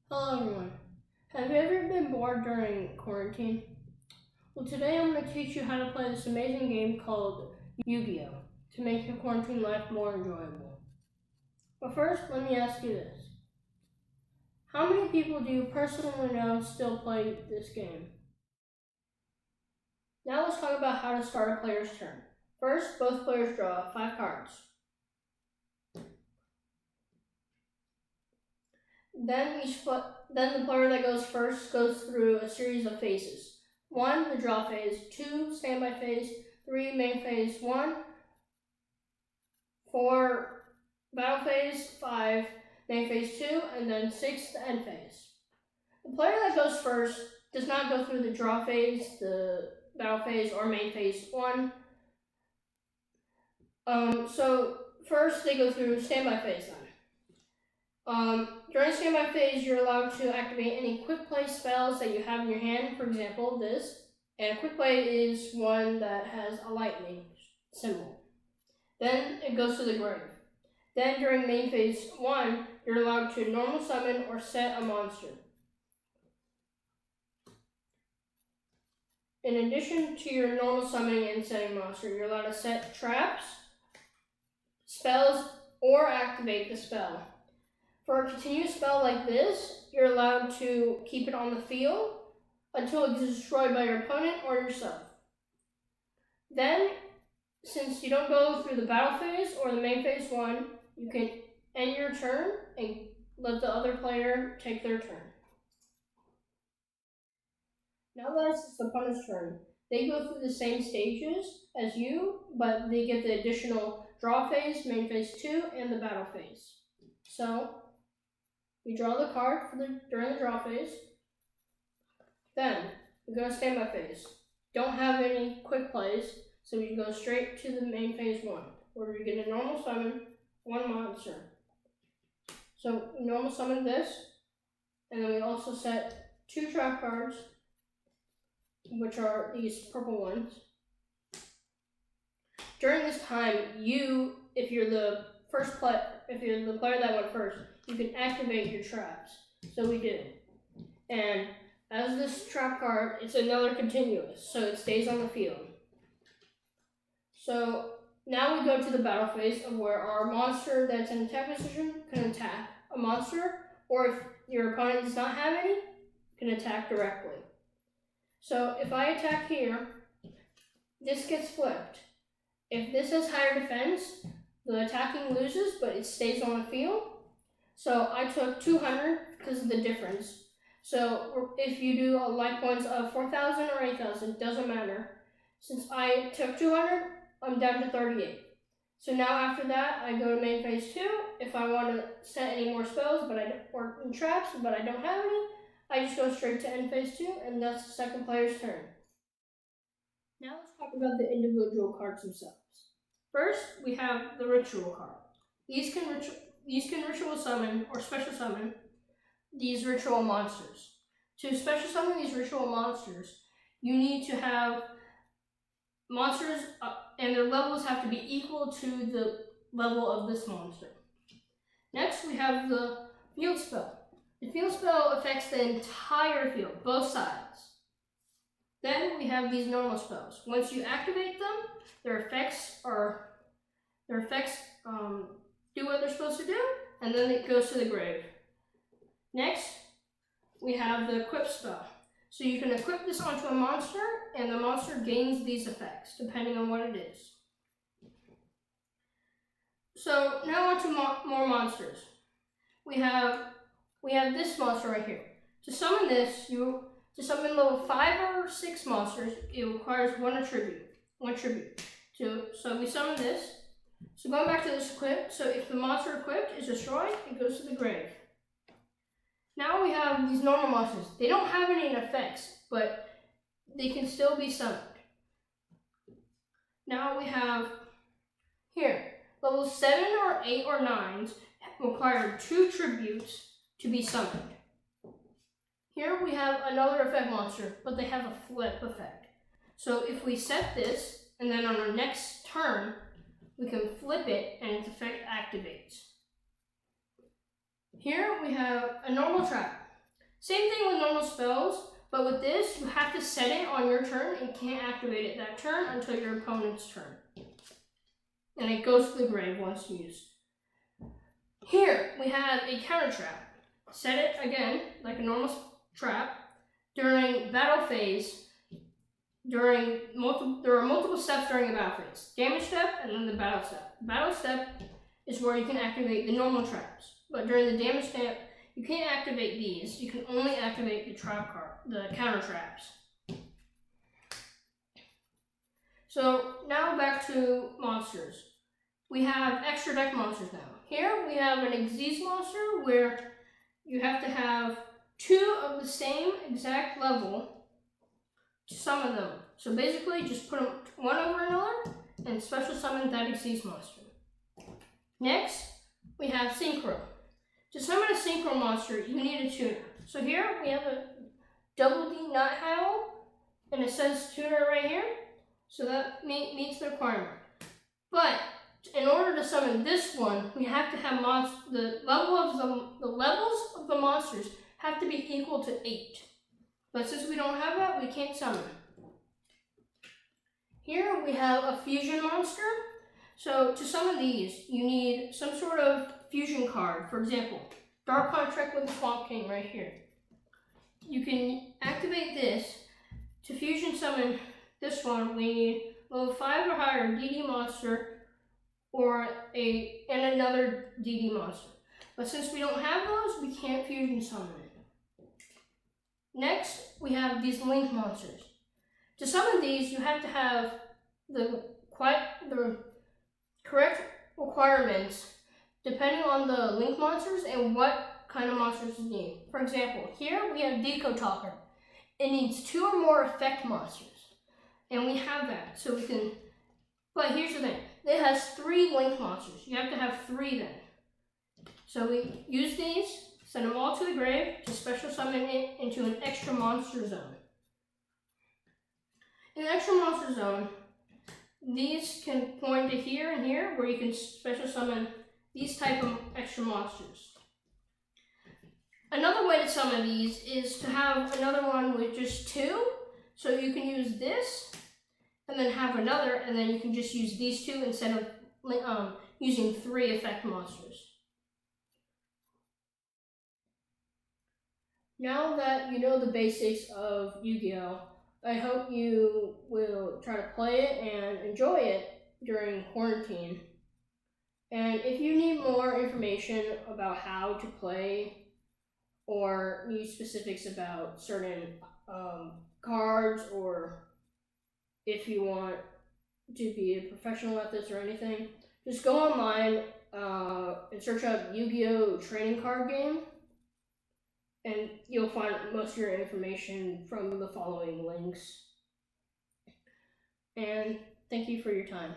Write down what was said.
Hello everyone. Have you ever been bored during quarantine? Well, today I'm going to teach you how to play this amazing game called Yu-Gi-Oh! To make your quarantine life more enjoyable. But first, let me ask you this. How many people do you personally know still play this game? Now let's talk about how to start a player's turn. First, both players draw 5 cards. Then the player that goes first goes through a series of phases. 1, the draw phase, 2, standby phase, 3, main phase, 1, 4, battle phase, 5, main phase 2, and then 6, the end phase. The player that goes first does not go through the draw phase, the battle phase, or main phase 1. So first they go through standby phase then. During standby phase, you're allowed to activate any quick play spells that you have in your hand, for example, this. And a quick play is one that has a lightning symbol. Then it goes to the grave. Then during main phase 1, you're allowed to normal summon or set a monster. In addition to your normal summoning and setting monster, you're allowed to set traps, spells, or activate the spell. For a continuous spell like this, you're allowed to keep it on the field until it's destroyed by your opponent or yourself. Then, since you don't go through the battle phase or the main phase 1, you can end your turn and let the other player take their turn. Now that it's the opponent's turn, they go through the same stages as you, but they get the additional draw phase, main phase 2, and the battle phase. So, we draw the card during the draw phase. Then, we go to standby phase. Don't have any quick plays, so we go straight to the main phase 1, where we get a normal summon, 1 monster. So, we normal summon this, and then we also set 2 trap cards, which are these purple ones. During this time, if you're the player that went first, you can activate your traps. So we do. And as this trap card, it's another continuous, so it stays on the field. So now we go to the battle phase of where our monster that's in attack position can attack a monster, or if your opponent does not have any, can attack directly. So if I attack here, this gets flipped. If this has higher defense, the attacking loses, but it stays on the field. So I took 200 because of the difference. So if you do life points of 4,000 or 8,000, doesn't matter. Since I took 200, I'm down to 38. So now after that, I go to main phase 2. If I want to set any more spells or traps, but I don't have any, I just go straight to end phase 2, and that's the second player's turn. Now let's talk about the individual cards themselves. First, we have the ritual card. These can ritual summon or special summon these ritual monsters. To special summon these ritual monsters, you need to have monsters and their levels have to be equal to the level of this monster. Next, we have the field spell. The field spell affects the entire field, both sides. Then we have these normal spells. Once you activate them, their effects do what they're supposed to do, and then it goes to the grave. Next, we have the equip spell. So you can equip this onto a monster, and the monster gains these effects, depending on what it is. So now on to more monsters. We have this monster right here. To summon this, to summon level 5 or 6 monsters, it requires one tribute. So we summon this. So going back to this equip, so if the monster equipped is destroyed, it goes to the grave. Now we have these normal monsters. They don't have any effects, but they can still be summoned. Now we have here, level 7 or 8 or 9s require 2 tributes to be summoned. Here we have another effect monster, but they have a flip effect. So if we set this, and then on our next turn, we can flip it and its effect activates. Here we have a normal trap. Same thing with normal spells, but with this, you have to set it on your turn and can't activate it that turn until your opponent's turn. And it goes to the grave once used. Here, we have a counter trap. Set it, again, like a normal trap, during battle phase. There are multiple steps during the battle phase. Damage step, and then the battle step. The battle step is where you can activate the normal traps. But during the damage step, you can't activate these. You can only activate the counter traps. So now back to monsters. We have extra deck monsters now. Here we have an Xyz monster where you have to have 2 of the same exact level to summon them. So basically just put them one over another and special summon that Xyz monster. Next, we have Synchro. To summon a Synchro monster, you need a tuner. So here we have a Double D Nighthowl, and it says tuner right here. So that meets the requirement. But in order to summon this one, we have to have the levels of the monsters have to be equal to 8. But since we don't have that, we can't summon. Here we have a fusion monster. So to summon these, you need some sort of fusion card. For example, Dark Contract with the Swamp King right here. You can activate this. To fusion summon this one, we need level 5 or higher DD monster and another DD monster. But since we don't have those, we can't fusion summon it. Next, we have these link monsters. To summon these, you have to have the correct requirements depending on the link monsters and what kind of monsters you need. For example, here we have Deco Talker. It needs 2 or more effect monsters. And we have that, so we can... But here's the thing. It has 3 link monsters. You have to have 3 then. So we use these, send them all to the grave to special summon it into an extra monster zone. In the extra monster zone, these can point to here and here where you can special summon these type of extra monsters. Another way to summon these is to have another one with just 2. So you can use this and then have another, and then you can just use these 2 instead of using 3 effect monsters. Now that you know the basics of Yu-Gi-Oh!, I hope you will try to play it and enjoy it during quarantine. And if you need more information about how to play or need specifics about certain cards, or if you want to be a professional at this or anything, just go online and search up Yu-Gi-Oh! Trading Card Game, and you'll find most of your information from the following links. And thank you for your time.